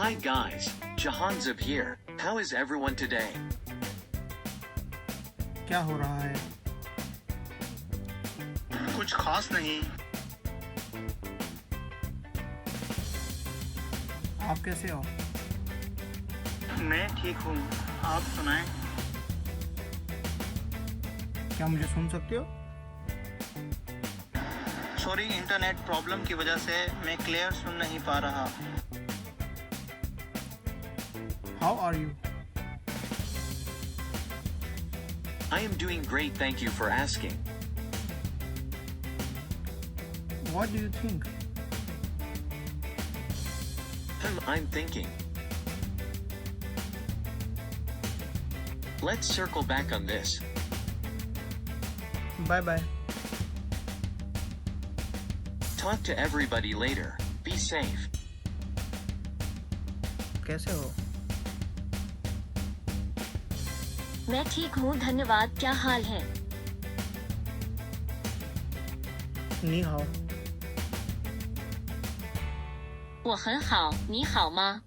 Hi guys, Jahanzeb here. How is everyone today? क्या हो रहा है? कुछ खास नहीं। आप कैसे हो? मैं ठीक हूँ, आप सुनाएं। क्या मुझे सुन सकते हो? सॉरी, इंटरनेट प्रॉब्लम की वजह से मैं क्लियर सुन नहीं पा रहा। How are you? I am doing great, thank you for asking. What do you think? I'm thinking. Let's circle back on this. Bye bye. Talk to everybody later. Be safe. कैसे हो? मैं ठीक हूँ, धन्यवाद। क्या हाल है? नी हाओ. 我很好，你好吗？